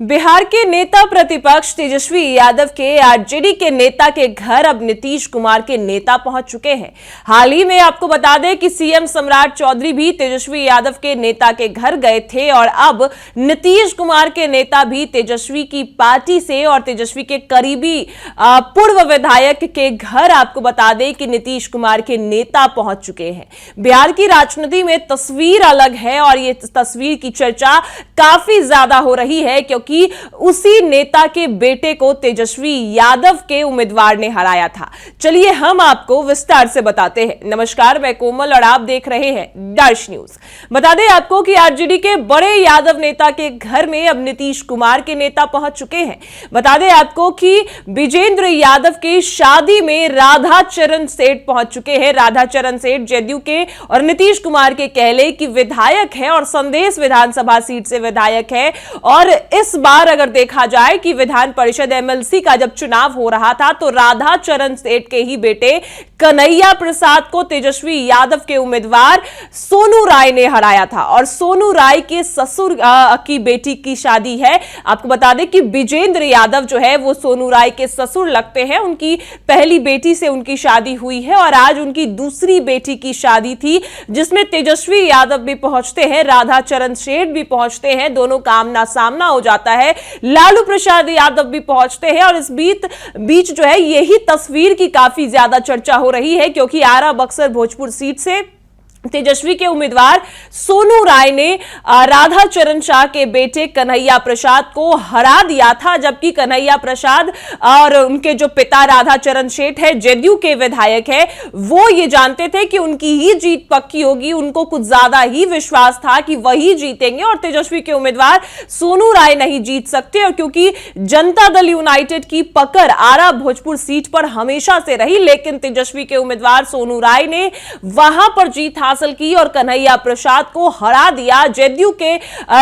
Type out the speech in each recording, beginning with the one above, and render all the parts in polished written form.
बिहार के नेता प्रतिपक्ष तेजस्वी यादव के आरजेडी के नेता के घर अब नीतीश कुमार के नेता पहुंच चुके हैं। हाल ही में आपको बता दें कि सीएम सम्राट चौधरी भी तेजस्वी यादव के नेता के घर गए थे और अब नीतीश कुमार के नेता भी तेजस्वी की पार्टी से और तेजस्वी के करीबी पूर्व विधायक के घर आपको बता दें कि नीतीश कुमार के नेता पहुंच चुके हैं। बिहार की राजनीति में तस्वीर अलग है और ये तस्वीर की चर्चा काफी ज्यादा हो रही है क्योंकि उसी नेता के बेटे को तेजस्वी यादव के उम्मीदवार ने हराया था। चलिए हम आपको विस्तार से बताते हैं। नमस्कार, मैं कोमल और आप देख रहे हैं दर्श न्यूज। बता दें आपको कि आरजेडी के बड़े यादव नेता के घर में अब नीतीश कुमार के नेता पहुंच चुके हैं। बता दें आपको कि विजेंद्र यादव की शादी में राधा चरण सेठ पहुंच चुके हैं। राधा चरण सेठ जदयू के और नीतीश कुमार के कहले कि विधायक है और संदेश विधानसभा सीट से विधायक है। और इस बार अगर देखा जाए कि विधान परिषद एमएलसी का जब चुनाव हो रहा था तो राधा चरण सेठ के ही बेटे कन्हैया प्रसाद को तेजस्वी यादव के उम्मीदवार सोनू राय ने हराया था और सोनू राय के ससुर की बेटी की शादी है। आपको बता दें कि विजेंद्र यादव जो है वो सोनू राय के ससुर लगते हैं। उनकी पहली बेटी से उनकी शादी हुई है और आज उनकी दूसरी बेटी की शादी थी जिसमें तेजस्वी यादव भी पहुंचते हैं, राधा चरण सेठ भी पहुंचते हैं। दोनों का आमना सामना हो जाता है। लालू प्रसाद यादव भी पहुंचते हैं और इस बीच जो है यही तस्वीर की काफी ज्यादा चर्चा हो रही है क्योंकि आरा बक्सर भोजपुर सीट से तेजस्वी के उम्मीदवार सोनू राय ने राधा चरण शाह के बेटे कन्हैया प्रसाद को हरा दिया था, जबकि कन्हैया प्रसाद और उनके जो पिता राधा चरण सेठ है, जदयू के विधायक है, वो ये जानते थे कि उनकी ही जीत पक्की होगी। उनको कुछ ज्यादा ही विश्वास था कि वही जीतेंगे और तेजस्वी के उम्मीदवार सोनू राय नहीं जीत सकते। और क्योंकि जनता दल यूनाइटेड की पकड़ आरा भोजपुर सीट पर हमेशा से रही, लेकिन तेजस्वी के उम्मीदवार सोनू राय ने वहां पर जीत हासिल की और कन्हैया प्रसाद को हरा दिया। जदयू के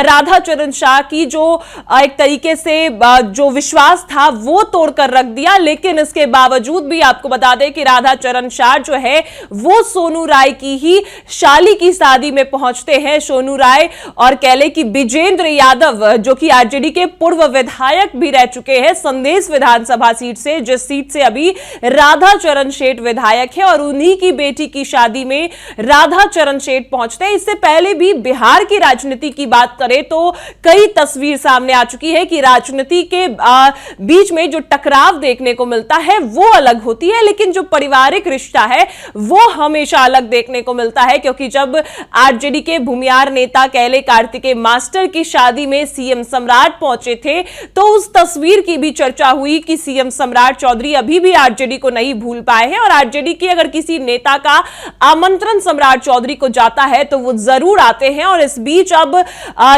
राधा चरण शाह की जो एक तरीके से जो विश्वास था वो तोड़कर रख दिया। लेकिन इसके बावजूद भी आपको बता दें कि राधा चरण शाह जो है वो सोनू राय की ही शाली की शादी में पहुंचते हैं। सोनू राय और कहले कि विजेंद्र यादव जो कि आरजेडी के पूर्व विधायक भी रह चुके हैं संदेश विधानसभा सीट से, जिस सीट से अभी राधा चरण सेठ विधायक है, और उन्हीं की बेटी की शादी में राधा चरण सेठ पहुंचते हैं। इससे पहले भी बिहार की राजनीति की बात करें तो कई तस्वीर सामने आ चुकी है कि राजनीति के बीच में जो टकराव देखने को मिलता है वो अलग होती है, लेकिन जो पारिवारिक रिश्ता है वो हमेशा अलग देखने को मिलता है। क्योंकि जब आरजेडी के भूमियार नेता कहले कार्तिकेय मास्टर की शादी में सीएम सम्राट पहुंचे थे तो उस तस्वीर की भी चर्चा हुई कि सीएम सम्राट चौधरी अभी भी आरजेडी को नहीं भूल पाए हैं और आरजेडी के अगर किसी नेता का आमंत्रण सम्राट चौधरी को जाता है तो वो जरूर आते हैं। और इस बीच अब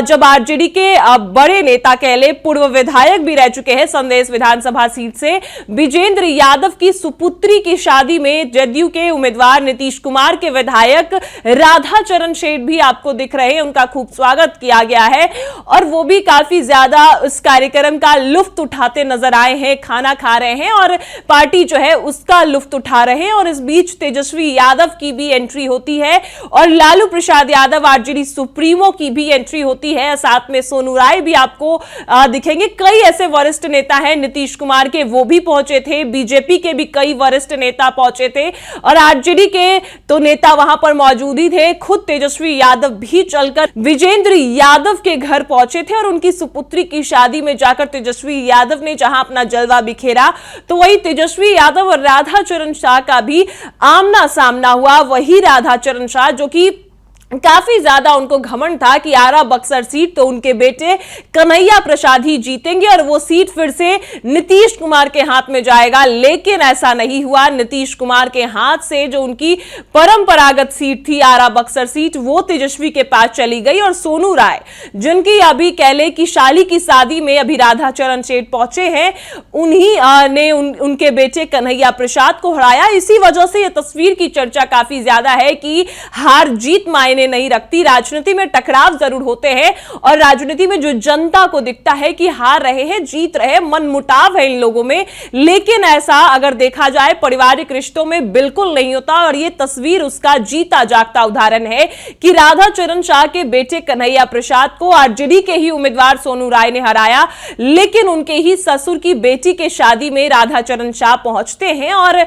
जब आरजेडी के बड़े नेता कहले पूर्व विधायक भी रह चुके हैं संदेश विधानसभा सीट से विजेंद्र यादव की सुपुत्री की शादी में जदयू के उम्मीदवार नीतीश कुमार के विधायक राधा चरण सेठ भी आपको दिख रहे हैं। उनका खूब स्वागत किया गया है और वो भी काफी ज्यादा इस कार्यक्रम का लुफ्त उठाते नजर आए हैं, खाना खा रहे हैं और पार्टी जो है उसका लुफ्त उठा रहे हैं। और इस बीच तेजस्वी यादव की भी एंट्री होती है और लालू प्रसाद यादव आरजेडी सुप्रीमो की भी एंट्री होती है। साथ में सोनू राय भी आपको दिखेंगे। कई ऐसे वरिष्ठ नेता हैं नीतीश कुमार के, वो भी पहुंचे थे। बीजेपी के भी कई वरिष्ठ नेता पहुंचे थे और आरजेडी के तो नेता वहां पर मौजूद ही थे। खुद तेजस्वी यादव भी चलकर विजेंद्र यादव के घर पहुंचे थे और उनकी सुपुत्री की शादी में जाकर तेजस्वी यादव ने जहां अपना जलवा बिखेरा तो वही तेजस्वी यादव और राधा चरण शाह का भी आमना सामना हुआ। वही राधा चरण शाह जो कि काफी ज्यादा उनको घमंड था कि आरा बक्सर सीट तो उनके बेटे कन्हैया प्रसाद ही जीतेंगे और वो सीट फिर से नीतीश कुमार के हाथ में जाएगा, लेकिन ऐसा नहीं हुआ। नीतीश कुमार के हाथ से जो उनकी परंपरागत सीट थी आरा बक्सर सीट वो तेजस्वी के पास चली गई और सोनू राय जिनकी अभी कहले कि शाली की शादी में अभी राधा चरण सेठ पहुंचे हैं, उन्हीं ने उनके बेटे कन्हैया प्रसाद को हराया। इसी वजह से यह तस्वीर की चर्चा काफी ज्यादा है कि हार जीत मायने मायने नहीं रखती। राजनीति में टकराव जरूर होते हैं और राजनीति में जो जनता को दिखता है कि हार रहे हैं, जीत रहे, मनमुटाव है इन लोगों में, लेकिन ऐसा अगर देखा जाए पारिवारिक रिश्तों में बिल्कुल नहीं होता। और यह तस्वीर उसका जीता जागता उदाहरण है कि राधाचरण शाह के बेटे कन्हैया प्रसाद को आरजेडी के ही उम्मीदवार सोनू राय ने हराया, लेकिन उनके ही ससुर की बेटी के शादी में राधाचरण शाह पहुंचते हैं और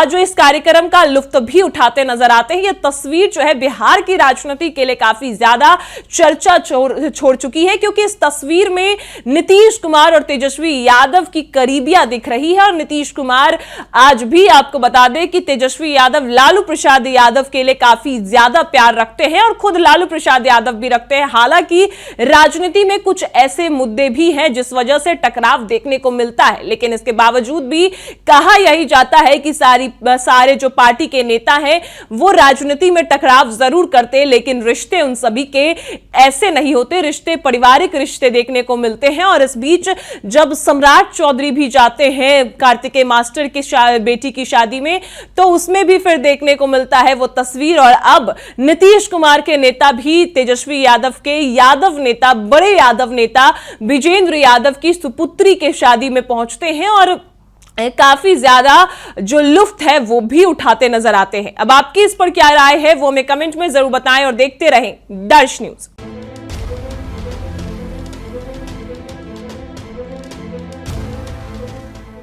जो इस कार्यक्रम का लुत्फ भी उठाते नजर आते हैं। यह तस्वीर जो है बिहार की राजनीति के लिए काफी ज्यादा चर्चा छोड़ चुकी है, क्योंकि इस तस्वीर में नीतीश कुमार और तेजस्वी यादव की करीबियां दिख रही है। और नीतीश कुमार आज भी आपको बता दें कि तेजस्वी यादव लालू प्रसाद यादव के लिए काफी ज्यादा प्यार रखते हैं और खुद लालू प्रसाद यादव भी रखते हैं। हालांकि राजनीति में कुछ ऐसे मुद्दे भी हैं जिस वजह से टकराव देखने को मिलता है, लेकिन इसके बावजूद भी कहा यही जाता है कि सारे जो पार्टी के नेता हैं वो राजनीति में टकराव जरूर करते, लेकिन रिश्ते उन सभी के ऐसे नहीं होते। रिश्ते पारिवारिक रिश्ते देखने को मिलते हैं। और इस बीच जब सम्राट चौधरी भी जाते हैं कार्तिकेय मास्टर की बेटी की शादी में, तो उसमें भी फिर देखने को मिलता है वो तस्वीर। और अब नीतीश कुमार के नेता भी तेजस्वी यादव के बड़े यादव नेता विजेंद्र यादव की सुपुत्री के शादी में पहुंचते हैं और काफी ज्यादा जो लुत्फ है वो भी उठाते नजर आते हैं। अब आपकी इस पर क्या राय है वो हमें कमेंट में जरूर बताएं और देखते रहें दर्श न्यूज।